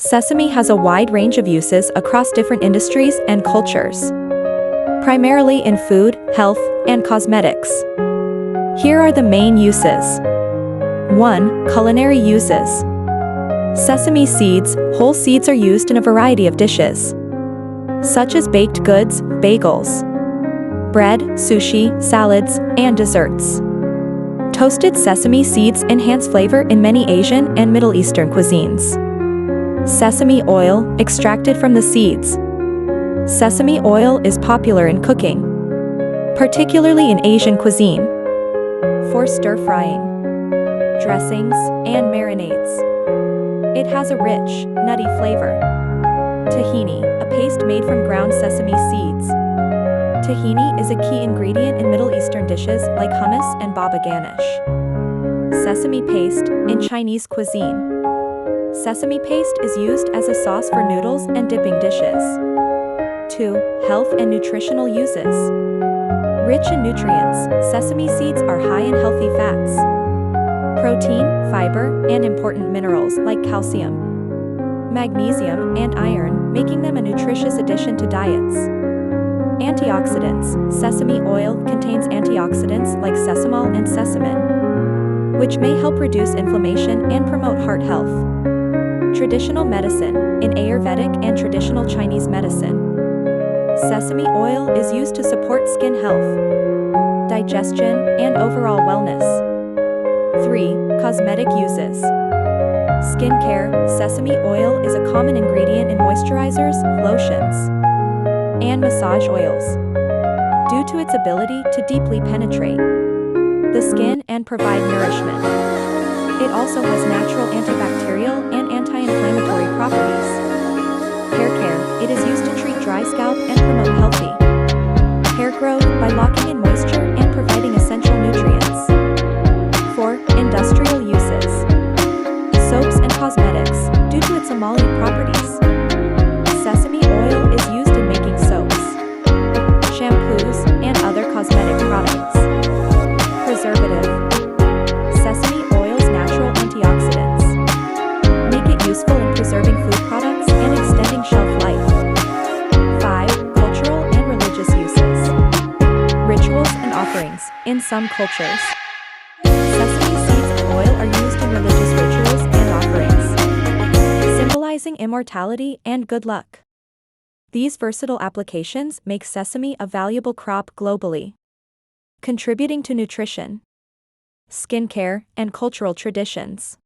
Sesame has a wide range of uses across different industries and cultures, primarily in food, health, and cosmetics. Here are the main uses. 1. Culinary uses. Sesame seeds. Whole seeds are used in a variety of dishes, such as baked goods, bagels, bread, sushi, salads, and desserts. Toasted sesame seeds enhance flavor in many Asian and Middle Eastern cuisines. Sesame oil, extracted from the seeds. Sesame oil is popular in cooking, particularly in Asian cuisine, for stir-frying, dressings, and marinades. It has a rich, nutty flavor. Tahini, a paste made from ground sesame seeds. Tahini is a key ingredient in Middle Eastern dishes like hummus and baba ganoush. Sesame paste, in Chinese cuisine. Sesame paste is used as a sauce for noodles and dipping dishes. 2. Health and nutritional uses. Rich in nutrients, sesame seeds are high in healthy fats, protein, fiber, and important minerals like calcium, magnesium, and iron, making them a nutritious addition to diets. Antioxidants. Sesame oil contains antioxidants like sesamol and sesamin, which may help reduce inflammation and promote heart health. Traditional medicine. In Ayurvedic and traditional Chinese medicine, sesame oil is used to support skin health, digestion, and overall wellness. 3. Cosmetic uses. Skincare. Sesame oil is a common ingredient in moisturizers, lotions, and massage oils, due to its ability to deeply penetrate the skin and provide nourishment. It also has natural antibacterial and anti-inflammatory properties. Hair care. It is used to treat dry scalp and promote healthy hair growth by locking in moisture and providing essential nutrients. 4. Industrial uses. Soaps and cosmetics. Due to its emollient properties, sesame oil is used in making soaps, shampoos, and other cosmetic products. Preservative. Sesame oil's natural antioxidants make it useful in preserving food products and extending shelf life. 5. Cultural and religious uses. Rituals and offerings. In some cultures, sesame seeds and oil are used in religious rituals and offerings, symbolizing immortality and good luck. These versatile applications make sesame a valuable crop globally, contributing to nutrition, skincare, and cultural traditions.